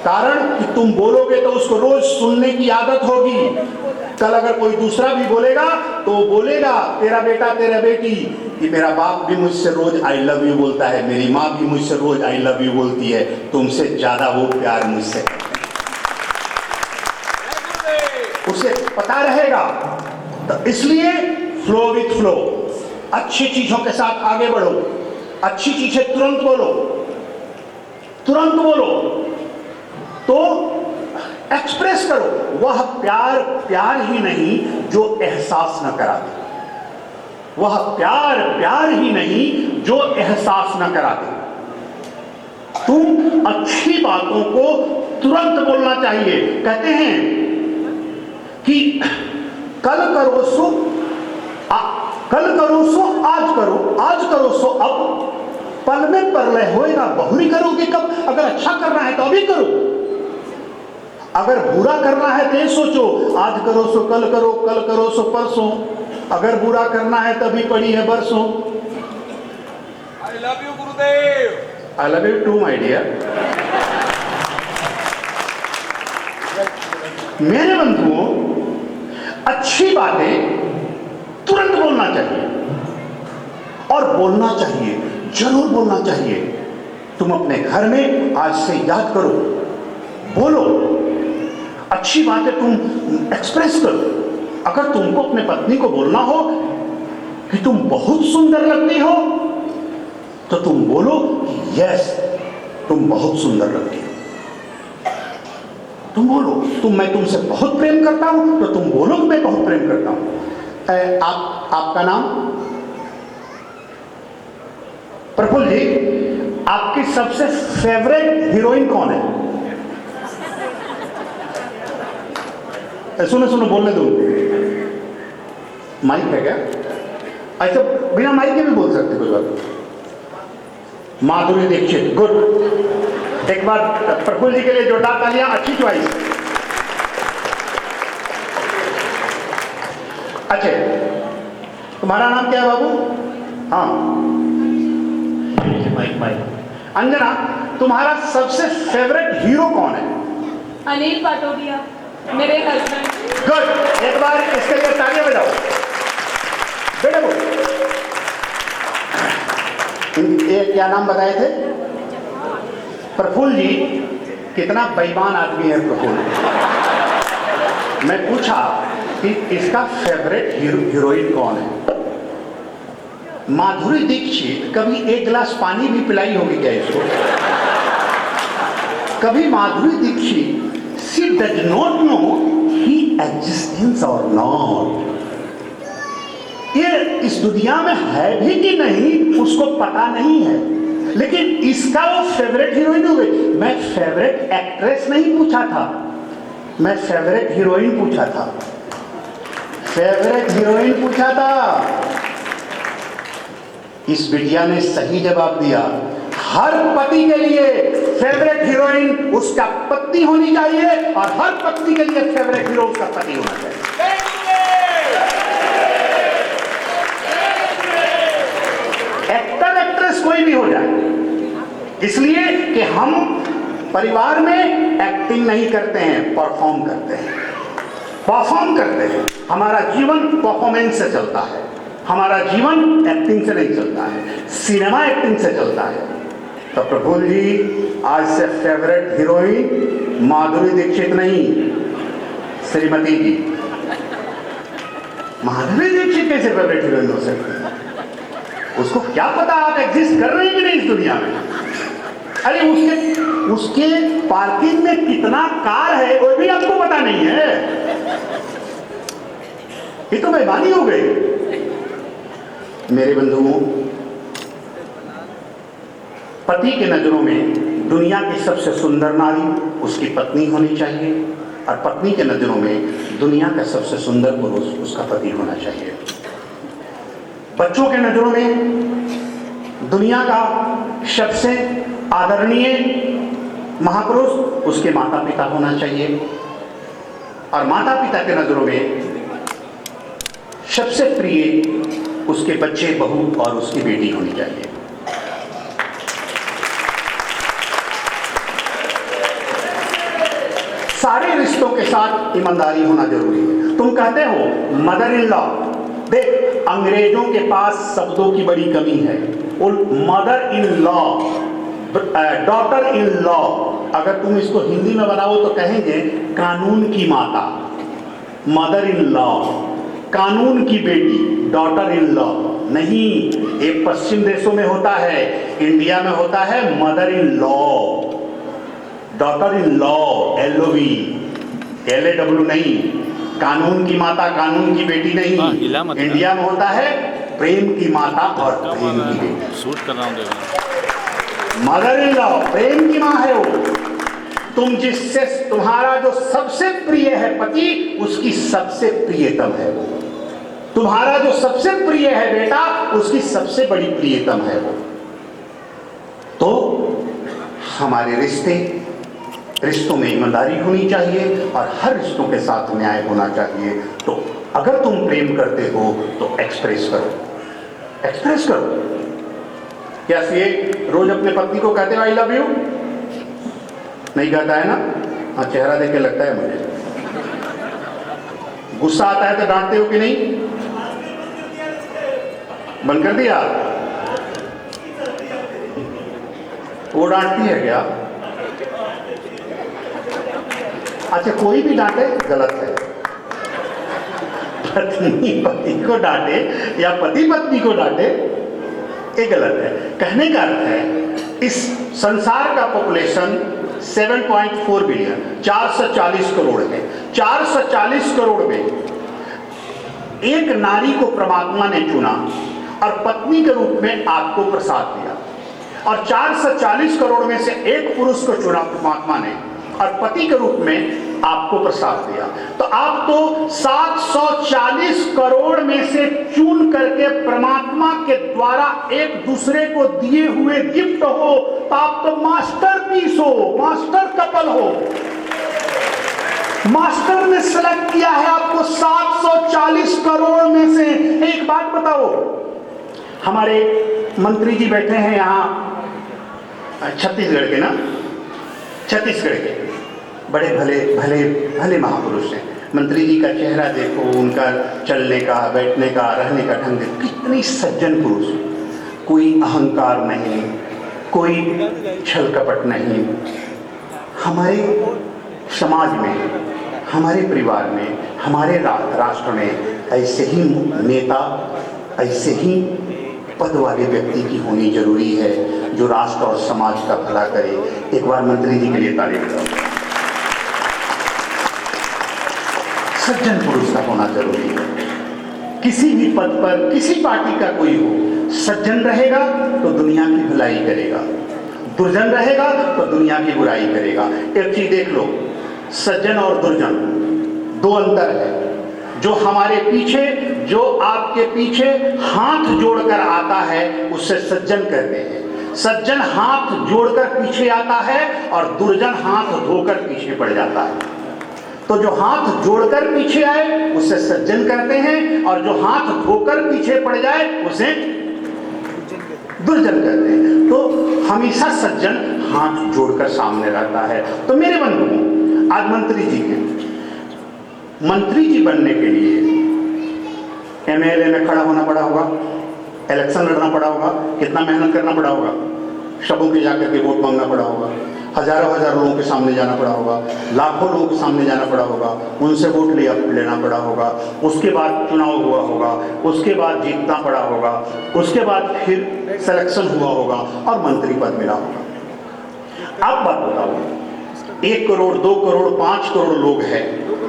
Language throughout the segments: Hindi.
कारण कि तुम बोलोगे तो उसको रोज सुनने की आदत होगी। कल अगर कोई दूसरा भी बोलेगा तो बोलेगा, तेरा बेटा तेरा बेटी, कि मेरा बाप भी मुझसे रोज आई लव यू बोलता है, मेरी माँ भी मुझसे रोज आई लव यू बोलती है, तुमसे ज्यादा वो प्यार मुझसे। उसे पता रहेगा। तो इसलिए फ्लो विथ फ्लो, अच्छी चीजों के साथ आगे बढ़ो, अच्छी चीजें तुरंत बोलो, तुरंत बोलो, तो एक्सप्रेस करो वह प्यार, प्यार ही नहीं जो एहसास न करा दे, वह प्यार, प्यार ही नहीं जो एहसास न करा दे। तुम अच्छी बातों को तुरंत बोलना चाहिए। कहते हैं कि कल करो सो आज करो, आज करो सो अब, पल में परलय होएगा बहुरी करोगे कब। अगर अच्छा करना है तो अभी करो, अगर बुरा करना है तो सोचो, आज करो सो कल करो, कल करो सो परसों, अगर बुरा करना है तभी पड़ी है बरसों। आई love you Gurudev. I love you too my dear. मेरे बंधुओं, अच्छी बातें तुरंत बोलना चाहिए, और बोलना चाहिए, जरूर बोलना चाहिए। तुम अपने घर में आज से याद करो, बोलो, अच्छी बातें तुम एक्सप्रेस करो। अगर तुमको अपने पत्नी को बोलना हो कि तुम बहुत सुंदर लगती हो, तो तुम बोलो यस तुम बहुत सुंदर लगती हो। तुम बोलो मैं तुमसे बहुत प्रेम करता हूं, तो तुम बोलो मैं बहुत प्रेम करता हूं। आपका नाम? प्रफुल्ल जी, आपकी सबसे फेवरेट हीरोइन कौन है? सुनो सुनो, बोलने दो। माइक है क्या? अच्छा, बिना माइक के भी बोल सकते कोई बात। माधुरी दीक्षित, गुड। एक बार प्रफुल्ल जी के लिए जोरदार तालियां, अच्छी चॉइस। अच्छा, तुम्हारा नाम क्या है बाबू? हाँ, माइक माइक। अंजना, तुम्हारा सबसे फेवरेट हीरो कौन है? अनिल पाटोदिया, मेरे हस्बैंड। गुड, एक बार इसके लिए तालियां बजाओ। बेटा वो ये क्या नाम बताए थे? प्रफुल्ल जी, कितना बेईमान आदमी है प्रफुल्ल। मैं पूछा कि इसका फेवरेट हीरोइन कौन है? माधुरी दीक्षित कभी एक गिलास पानी भी पिलाई होगी क्या इसको? कभी Madhuri Dixit she does not know he existence or not, ये इस दुनिया में है भी कि नहीं उसको पता नहीं है, लेकिन इसका वो फेवरेट हीरोइन हो गई। मैं फेवरेट एक्ट्रेस नहीं पूछा था, मैं फेवरेट हीरोइन पूछा था, फेवरेट हीरोइन पूछा था। इस बिटिया ने सही जवाब दिया। हर पति के लिए फेवरेट हीरोइन उसका पत्नी होनी चाहिए, और हर पत्नी के लिए फेवरेट हीरो उसका पति होना चाहिए। एक्टर एक्ट्रेस कोई भी हो जाए, इसलिए कि हम परिवार में एक्टिंग नहीं करते हैं, परफॉर्म करते हैं, परफॉर्म करते हैं। हमारा जीवन परफॉर्मेंस से चलता है, हमारा जीवन एक्टिंग से नहीं चलता है, सिनेमा एक्टिंग से चलता है। तो प्रफुल्ल जी, आज से फेवरेट हीरोइन माधुरी दीक्षित नहीं, श्रीमती जी। माधुरी दीक्षित कैसे फेवरेट हीरोइन हो सकती है? उसको क्या पता आप एग्जिस्ट कर रहे हैं कि नहीं इस दुनिया में। अरे उसके पार्किंग में कितना कार है वो भी आपको पता नहीं है। ये तो बेईमानी हो गई। मेरे बंधुओं, पति के नजरों में दुनिया की सबसे सुंदर नारी उसकी पत्नी होनी चाहिए, और पत्नी के नजरों में दुनिया का सबसे सुंदर पुरुष उसका पति होना चाहिए। बच्चों के नजरों में दुनिया का सबसे आदरणीय महापुरुष उसके माता पिता होना चाहिए, और माता पिता के नजरों में सबसे प्रिय उसके बच्चे, बहू और उसकी बेटी होनी चाहिए। सारे रिश्तों के साथ ईमानदारी होना जरूरी है। तुम कहते हो मदर इन लॉ, देख अंग्रेजों के पास शब्दों की बड़ी कमी है। Mother in law, daughter in law, अगर तुम इसको हिंदी में बनाओ तो कहेंगे कानून की माता। मदर इन लॉ, कानून की बेटी, डॉटर इन लॉ नहीं। एक पश्चिम देशों में होता है, इंडिया में होता है mother in law, daughter in law, LOV, LAW नहीं। कानून की माता, कानून की बेटी नहीं। इंडिया में होता है प्रेम की माता और प्रेम की बेटी। शूट कर रहा हूँ, मदर इन लॉ प्रेम की माँ है वो। तुम जिससे, तुम्हारा जो सबसे प्रिय है पति, उसकी सबसे प्रियतम है वो। तुम्हारा जो सबसे प्रिय है बेटा, उसकी सबसे बड़ी प्रियतम है वो। तो हमारे रिश्तों में ईमानदारी होनी चाहिए और हर रिश्तों के साथ न्याय होना चाहिए। तो अगर तुम प्रेम करते हो तो एक्सप्रेस करो, एक्सप्रेस करो। क्या ये रोज अपने पत्नी को कहते हो आई लव यू? नहीं कहता है ना? हाँ, चेहरा देख के लगता है मुझे। गुस्सा आता है तो डांटते हो कि नहीं? बंद कर दिया? वो डांटती है क्या? अच्छा, कोई भी डांटे गलत है। पत्नी पति को डांटे या पति पत्नी को डांटे, ये गलत है। कहने का अर्थ है इस संसार का पॉपुलेशन 7.4 बिलियन, 440 करोड़ है। 440 करोड़ में एक नारी को परमात्मा ने चुना और पत्नी के रूप में आपको प्रसाद दिया, और 440 करोड़ में से एक पुरुष को चुना परमात्मा ने और पति के रूप में आपको प्रसाद दिया। तो आप तो 740 करोड़ में से चुन करके परमात्मा के द्वारा एक दूसरे को दिए हुए गिफ्ट हो। तो आप तो मास्टरपीस हो, मास्टर कपल हो। मास्टर ने सेलेक्ट किया है आपको 740 करोड़ में से। एक बात बताओ, हमारे मंत्री जी बैठे हैं यहाँ छत्तीसगढ़ के ना, छत्तीसगढ़ के बड़े भले भले भले महापुरुष हैं। मंत्री जी का चेहरा देखो, उनका चलने का, बैठने का, रहने का ढंग, कितनी सज्जन पुरुष। कोई अहंकार नहीं, कोई छल कपट नहीं। हमारे समाज में, हमारे परिवार में, हमारे राष्ट्र में ऐसे ही नेता, ऐसे ही पद वाले व्यक्ति की होनी जरूरी है जो राष्ट्र और समाज का भला करे। एक बार मंत्री जी के लिए तारीफ करो। सज्जन पुरुष का होना जरूरी है। किसी भी पद पर, किसी पार्टी का कोई हो, सज्जन रहेगा तो दुनिया की भलाई करेगा, दुर्जन रहेगा तो दुनिया की बुराई करेगा। एक चीज देख लो, सज्जन और दुर्जन दो अंतर है। जो हमारे पीछे, जो आपके पीछे हाथ जोड़कर आता है उससे सज्जन कहते हैं। सज्जन हाथ जोड़कर पीछे आता है और दुर्जन हाथ धोकर पीछे पड़ जाता है। तो जो हाथ जोड़कर पीछे आए उसे सज्जन कहते हैं, और जो हाथ धोकर पीछे पड़ जाए उसे दुर्जन कहते हैं। तो हमेशा सज्जन हाथ जोड़कर सामने रहता है। तो मेरे बंधुओं, आज मंत्री जी बनने के लिए MLA में खड़ा होना पड़ा होगा, इलेक्शन लड़ना पड़ा होगा, कितना मेहनत करना पड़ा होगा, शबों के जाकर के वोट मांगना पड़ा होगा, हजारों हजार लोगों के सामने जाना पड़ा होगा, लाखों लोगों के सामने जाना पड़ा होगा, उनसे वोट लेना पड़ा होगा, उसके बाद चुनाव हुआ होगा, उसके बाद जीतना पड़ा होगा, उसके बाद फिर सिलेक्शन हुआ होगा और मंत्री पद मिला होगा। अब बात बताओ, 1 करोड़ 2 करोड़ 5 करोड़ लोग हैं,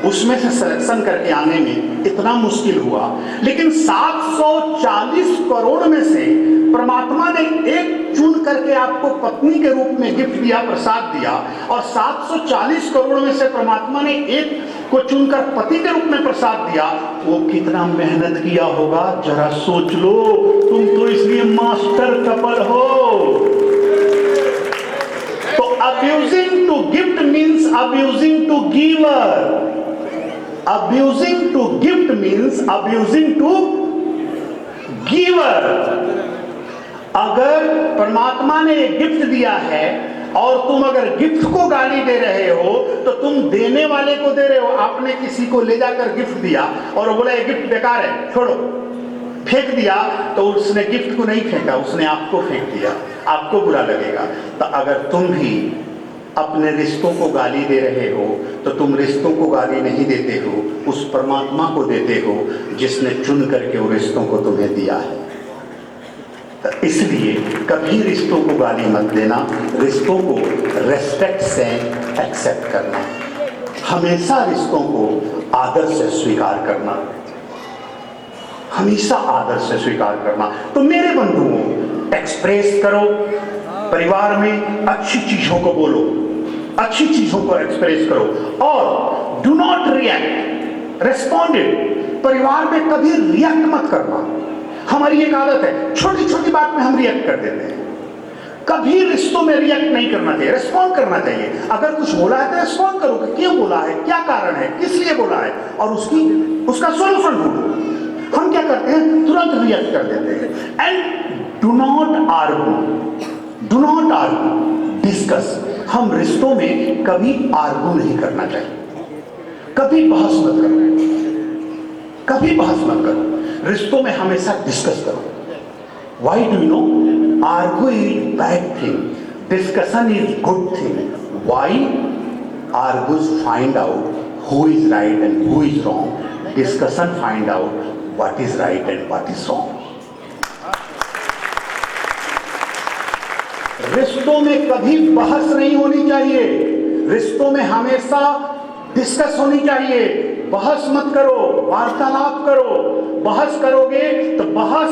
उसमें से सिलेक्शन करके आने में इतना मुश्किल हुआ, लेकिन 740 करोड़ में से परमात्मा ने एक चुन करके आपको पत्नी के रूप में गिफ्ट दिया, प्रसाद दिया, और 740 करोड़ में से परमात्मा ने एक को चुनकर पति के रूप में प्रसाद दिया। वो कितना मेहनत किया होगा जरा सोच लो। तुम तो इसलिए मास्टर कपल हो। तो abusing to gift means abusing to giver. Abusing to gift means abusing to giver। अगर परमात्मा ने एक गिफ्ट दिया है और तुम अगर गिफ्ट को गाली दे रहे हो तो तुम देने वाले को दे रहे हो। आपने किसी को ले जाकर गिफ्ट दिया और वो बोला ये गिफ्ट बेकार है, छोड़ो, फेंक दिया, तो उसने गिफ्ट को नहीं फेंका, उसने आपको फेंक दिया, आपको बुरा लगेगा। तो अगर तुम भी अपने रिश्तों को गाली दे रहे हो तो तुम रिश्तों को गाली नहीं देते हो, उस परमात्मा को देते हो जिसने चुन करके वो रिश्तों को तुम्हें दिया है। तो इसलिए कभी रिश्तों को गाली मत देना, रिश्तों को रेस्पेक्ट से एक्सेप्ट करना, हमेशा रिश्तों को आदर से स्वीकार करना, हमेशा आदर से स्वीकार करना। तो मेरे बंधुओं, एक्सप्रेस करो, परिवार में अच्छी चीजों को बोलो, अच्छी चीजों को एक्सप्रेस करो और डू नॉट रिएक्ट, रेस्पॉन्डेड। परिवार में कभी रिएक्ट मत करना। हमारी एक आदत है, छोटी छोटी बात में हम रिएक्ट कर देते हैं। कभी रिश्तों में रिएक्ट नहीं करना चाहिए, रेस्पॉन्ड करना चाहिए। अगर कुछ बोला है तो रेस्पॉन्ड करो कि क्यों बोला है, क्या कारण है, किस लिए बोला है, और उसका सॉल्यूशन ढूंढो। हम क्या करते हैं, तुरंत रिएक्ट कर देते हैं। And do not argue, do not argue, discuss. हम रिश्तों में कभी आर्गू नहीं करना चाहिए, कभी बहस मत करो, कभी बहस मत करो। रिश्तों में हमेशा डिस्कस करो। Why do you know? Argue is bad thing, discussion is good thing. Why? Argues find out who is right and who is wrong. Discussion find out what is right and what is wrong. रिश्तों में कभी बहस नहीं होनी चाहिए, रिश्तों में हमेशा डिस्कस होनी चाहिए। बहस मत करो, वार्तालाप करो। बहस करोगे तो बहस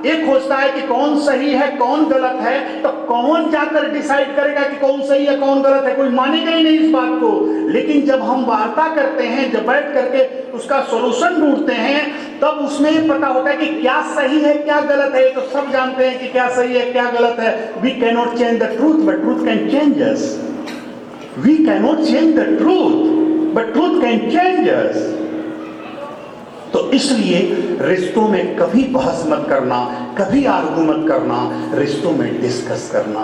एक होता है कि कौन सही है कौन गलत है, तो कौन जाकर डिसाइड करेगा कि कौन सही है कौन गलत है, कोई मानेगा ही नहीं इस बात को। लेकिन जब हम वार्ता करते हैं, जब बैठ करके उसका सॉल्यूशन ढूंढते हैं, तब उसमें पता होता है कि क्या सही है क्या गलत है। तो सब जानते हैं कि क्या सही है क्या गलत है। We can not change the truth but truth can change us. We can not change the truth but truth can change us. तो इसलिए रिश्तों में कभी बहस मत करना, कभी आर्गू मत करना, रिश्तों में डिस्कस करना।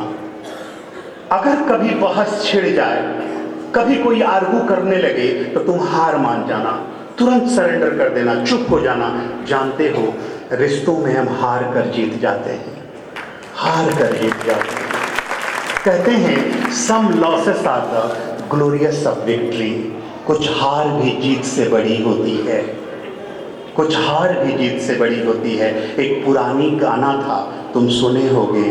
अगर कभी बहस छिड़ जाए, कभी कोई आर्गू करने लगे, तो तुम हार मान जाना, तुरंत सरेंडर कर देना, चुप हो जाना। जानते हो रिश्तों में हम हार कर जीत जाते हैं, हार कर जीत जाते हैं। कहते हैं some losses are the glorious of victory. कुछ हार भी जीत से बड़ी होती है, कुछ हार भी जीत से बड़ी होती है। एक पुरानी गाना था, तुम सुने होगे,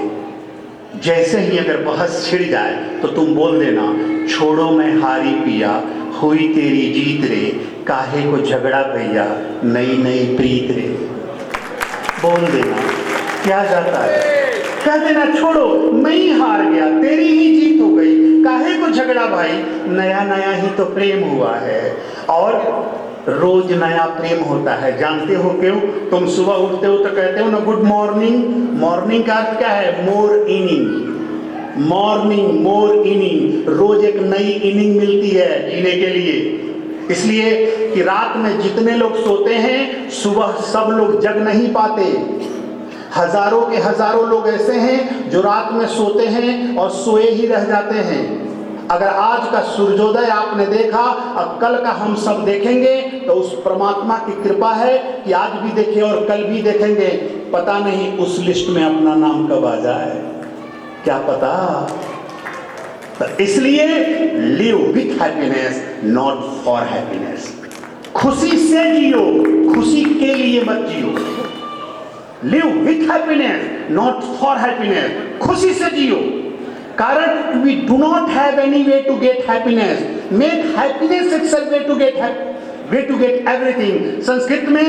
जैसे ही अगर बहस छिड़ जाए तो तुम बोल देना, छोड़ो मैं हारी पिया, हुई तेरी जीत रे, काहे को झगड़ा भैया, नई नई प्रीत रे। बोल देना, क्या जाता है, कह देना छोड़ो मैं ही हार गया, तेरी ही जीत हो गई, काहे को झगड़ा भाई, नया नया ही तो प्रेम हुआ है। और रोज नया प्रेम होता है। जानते हो क्यों? तुम सुबह उठते हो तो कहते हो ना गुड मॉर्निंग। मॉर्निंग का अर्थ क्या है? मोर इनिंग। मॉर्निंग, मोर इनिंग। रोज एक नई इनिंग मिलती है जीने के लिए। इसलिए कि रात में जितने लोग सोते हैं, सुबह सब लोग जग नहीं पाते। हजारों के हजारों लोग ऐसे हैं जो रात में सोते हैं और सोए ही रह जाते हैं। अगर आज का सूर्योदय आपने देखा और कल का हम सब देखेंगे तो उस परमात्मा की कृपा है कि आज भी देखें और कल भी देखेंगे। पता नहीं उस लिस्ट में अपना नाम कब आ जाए, क्या पता। तो इसलिए live with happiness, not for happiness. खुशी से जियो, खुशी के लिए मत जियो। Live with happiness, not for happiness. खुशी से जियो। कारण we do not have any way to get happiness. Make happiness itself way to get everything. Sanskrit में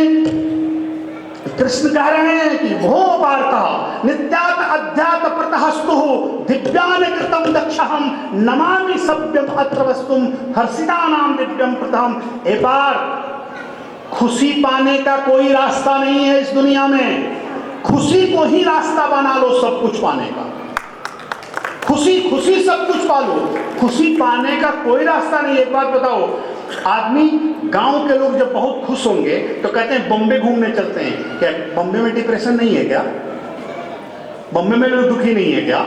कृष्ण कह रहे हैं कि भो वार्ता नित्यात अध्यात प्रतहस्तु दिव्यान कृतम दक्षहम नमामि सभ्यम अत्र वस्तुम हर्षितानाम दिव्यम प्रथम। एक बार खुशी पाने का कोई रास्ता नहीं है इस दुनिया में। खुशी को ही रास्ता बना लो सब कुछ पाने का। खुशी खुशी सब कुछ पा लो, खुशी पाने का कोई रास्ता नहीं। एक बात बताओ, आदमी गांव के लोग जब बहुत खुश होंगे तो कहते हैं बॉम्बे घूमने चलते हैं। क्या बॉम्बे में डिप्रेशन नहीं है क्या? बॉम्बे में लोग दुखी नहीं है क्या?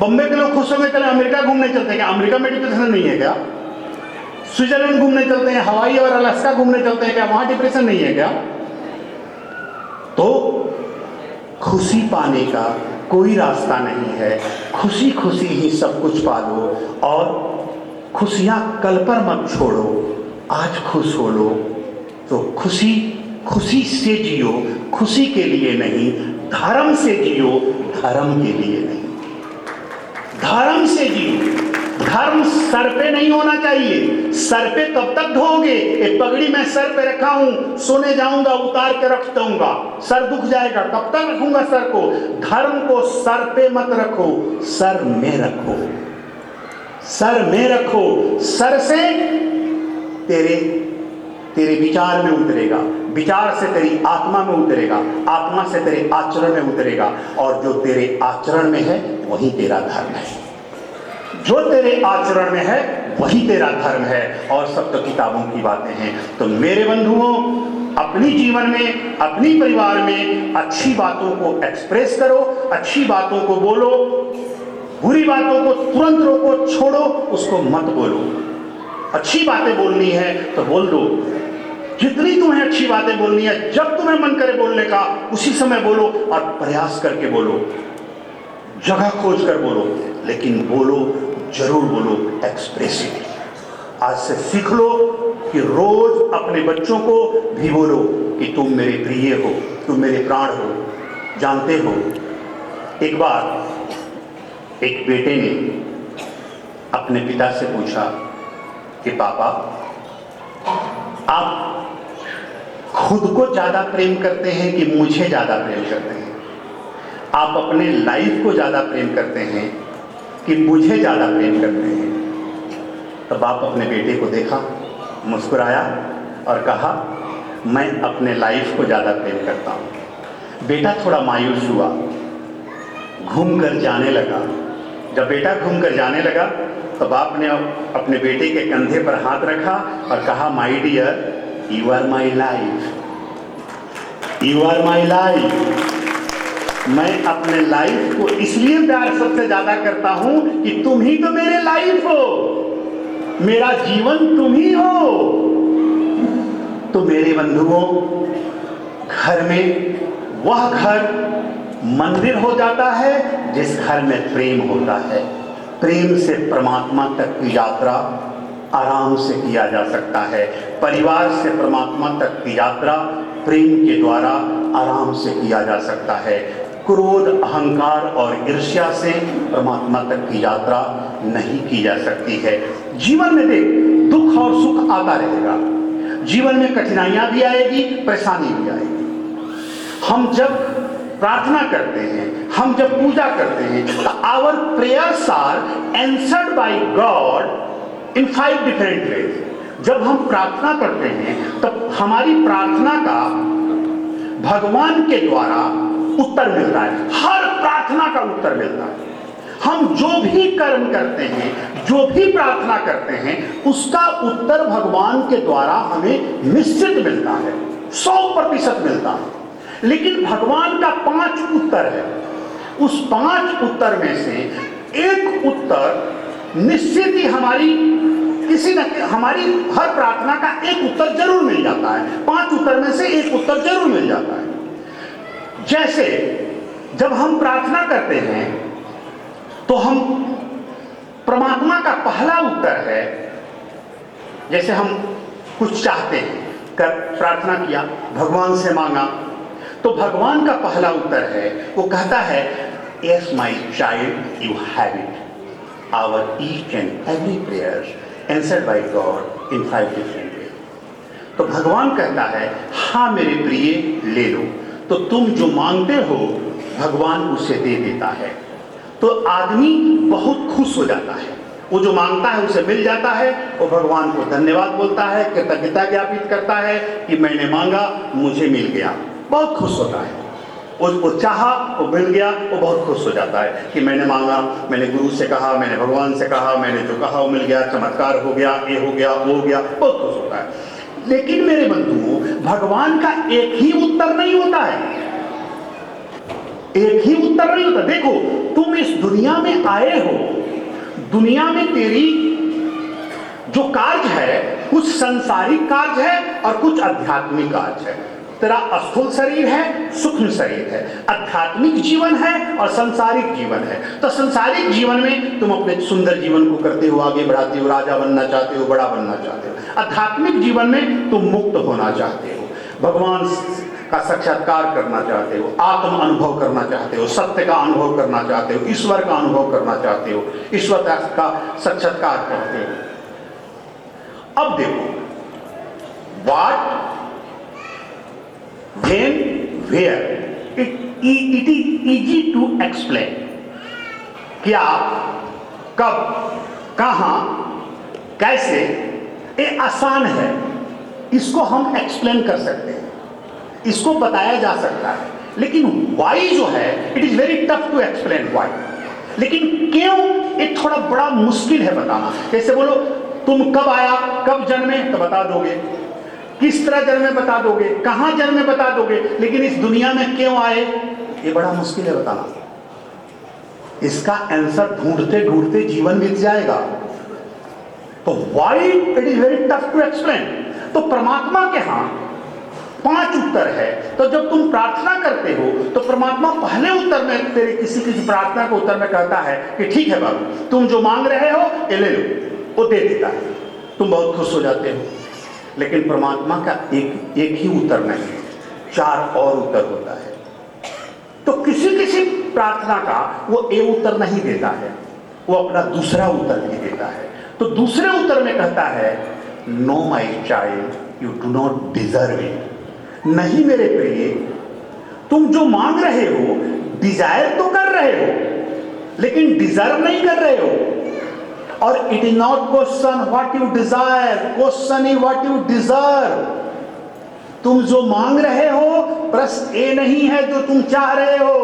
बम्बई के लोग खुश होंगे चले अमेरिका घूमने चलते हैं, क्या अमेरिका में डिप्रेशन नहीं है क्या? स्विट्जरलैंड घूमने चलते हैं, हवाई और अलास्का घूमने चलते हैं, क्या वहां डिप्रेशन नहीं है क्या? तो खुशी पाने का कोई रास्ता नहीं है, खुशी खुशी ही सब कुछ पालो, और खुशियां कल पर मत छोड़ो, आज खुश हो लो। तो खुशी खुशी से जियो, खुशी के लिए नहीं, धर्म से जियो, धर्म के लिए नहीं। धर्म से जियो, धर्म सर पे नहीं होना चाहिए। सर पे कब तक ढोगे? एक पगड़ी मैं सर पे रखा हूं, सोने जाऊंगा उतार के रख दूंगा, सर दुख जाएगा, कब तक रखूंगा सर को? धर्म को सर पे मत रखो, सर में रखो, सर में रखो। सर से तेरे विचार में उतरेगा, विचार से तेरी आत्मा में उतरेगा, आत्मा से तेरे आचरण में उतरेगा, और जो तेरे आचरण में है वही तेरा धर्म है। जो तेरे आचरण में है वही तेरा धर्म है, और सब तो किताबों की बातें हैं। तो मेरे बंधुओं, अपनी जीवन में, अपनी परिवार में अच्छी बातों को एक्सप्रेस करो, अच्छी बातों को बोलो, बुरी बातों को तुरंत रोको, छोड़ो, उसको मत बोलो। अच्छी बातें बोलनी है तो बोल दो, जितनी तुम्हें अच्छी बातें बोलनी है, जब तुम्हें मन करे बोलने का उसी समय बोलो, और प्रयास करके बोलो, जगह खोज कर बोलो, लेकिन बोलो, जरूर बोलो एक्सप्रेसिवली। आज से सीख लो कि रोज अपने बच्चों को भी बोलो कि तुम मेरे प्रिय हो, तुम मेरे प्राण हो। जानते हो, एक बार एक बेटे ने अपने पिता से पूछा कि पापा, आप खुद को ज्यादा प्रेम करते हैं कि मुझे ज्यादा प्रेम करते हैं? आप अपने लाइफ को ज्यादा प्रेम करते हैं कि मुझे ज्यादा प्रेम करते हैं? तो बाप अपने बेटे को देखा, मुस्कुराया और कहा, मैं अपने लाइफ को ज्यादा प्रेम करता हूं। बेटा थोड़ा मायूस हुआ, घूमकर जाने लगा। जब बेटा घूमकर जाने लगा तो बाप ने अपने बेटे के कंधे पर हाथ रखा और कहा, my dear, you are my life, you are my life. मैं अपने लाइफ को इसलिए प्यार सबसे ज्यादा करता हूं कि तुम ही तो मेरे लाइफ हो, मेरा जीवन तुम ही हो। तो मेरे बंधुओं, घर में वह घर मंदिर हो जाता है जिस घर में प्रेम होता है। प्रेम से परमात्मा तक की यात्रा आराम से किया जा सकता है। परिवार से परमात्मा तक की यात्रा प्रेम के द्वारा आराम से किया जा सकता है। क्रोध, अहंकार और ईर्ष्या से परमात्मा तक की यात्रा नहीं की जा सकती है। जीवन में देख, दुख और सुख आता रहेगा, जीवन में कठिनाइयां भी आएगी, परेशानी भी आएगी। हम जब प्रार्थना करते हैं, हम जब पूजा करते हैं, तो our prayers are answered by God in 5 different ways. जब हम प्रार्थना करते हैं तब हमारी प्रार्थना का भगवान के द्वारा उत्तर मिलता है। हर प्रार्थना का उत्तर मिलता है। हम जो भी कर्म करते हैं, जो भी प्रार्थना करते हैं, उसका उत्तर भगवान के द्वारा हमें निश्चित मिलता है, 100% मिलता है। लेकिन भगवान का 5 उत्तर है। उस 5 उत्तर में से एक उत्तर निश्चित ही हमारी हर प्रार्थना का एक उत्तर जरूर मिल जाता है। 5 उत्तर में से एक उत्तर जरूर मिल जाता है। जैसे जब हम प्रार्थना करते हैं तो हम परमात्मा का पहला उत्तर है, जैसे हम कुछ चाहते हैं, प्रार्थना किया, भगवान से मांगा, तो भगवान का पहला उत्तर है, वो कहता है, yes my child, you have it. Our each and every prayer answered by God in 5 different way. तो भगवान कहता है, हाँ मेरे प्रिय, ले लो। तो तुम जो मांगते हो भगवान उसे दे देता है। तो आदमी बहुत खुश हो जाता है, वो जो मांगता है उसे मिल जाता है, वो भगवान को धन्यवाद बोलता है, कृतज्ञता ज्ञापित करता है कि मैंने मांगा, मुझे मिल गया, बहुत खुश होता है। वो चाहा, वो मिल गया, वो बहुत खुश हो जाता है कि मैंने मांगा, मैंने गुरु से कहा, मैंने भगवान से कहा, मैंने जो कहा वो मिल गया, चमत्कार हो गया, ये हो गया, वो हो गया, बहुत खुश होता है। लेकिन मेरे बंधुओं, भगवान का एक ही उत्तर नहीं होता है। एक ही उत्तर नहीं होता। देखो, तुम इस दुनिया में आए हो, दुनिया में तेरी जो कार्य है कुछ संसारिक कार्य है और कुछ आध्यात्मिक कार्य है। तेरा स्थूल शरीर है, सूक्ष्म शरीर है, आध्यात्मिक जीवन है और संसारिक जीवन है। तो संसारिक जीवन में तुम अपने सुंदर जीवन को करते हो, आगे बढ़ाते हो, राजा बनना चाहते हो, बड़ा बनना चाहते हो। आध्यात्मिक जीवन में तुम मुक्त होना चाहते हो, भगवान का साक्षात्कार करना चाहते हो, आत्म अनुभव करना चाहते हो, सत्य का अनुभव करना चाहते हो, ईश्वर का अनुभव करना चाहते हो, ईश्वर का साक्षात्कार करते हो। अब देखो, what, when, where, it is easy to explain। क्या, कब, कहां, कैसे, ये आसान है, इसको हम एक्सप्लेन कर सकते हैं, इसको बताया जा सकता है। लेकिन वाई जो है, it is very tough to explain why. लेकिन क्यों, ये थोड़ा बड़ा मुश्किल है बताना। जैसे बोलो तुम कब आया, कब जन्मे, तो बता दोगे, किस तरह जन्मे बता दोगे, कहां जन्मे बता दोगे, लेकिन इस दुनिया में क्यों आए, ये बड़ा मुश्किल है बताना। इसका आंसर ढूंढते ढूंढते जीवन बीत जाएगा। तो why it is very tough to explain. तो परमात्मा के यहां 5 उत्तर है। तो जब तुम प्रार्थना करते हो तो परमात्मा पहले उत्तर में तेरे किसी प्रार्थना के उत्तर में कहता है कि ठीक है बाबू, तुम जो मांग रहे हो ये ले लो, वो दे देता है, तुम बहुत खुश हो जाते हो। लेकिन परमात्मा का एक ही उत्तर नहीं, 4 और उत्तर होता है। तो किसी प्रार्थना का वो एक उत्तर नहीं देता है, वो अपना दूसरा उत्तर भी देता है। तो दूसरे उत्तर में कहता है, know my child, you do not deserve it. नहीं मेरे प्रिय, तुम जो मांग रहे हो, डिजायर तो कर रहे हो, लेकिन डिजर्व नहीं कर रहे हो। और it is not question what you desire, question is what you deserve. तुम जो मांग रहे हो, प्रश्न ये नहीं है जो तुम चाह रहे हो,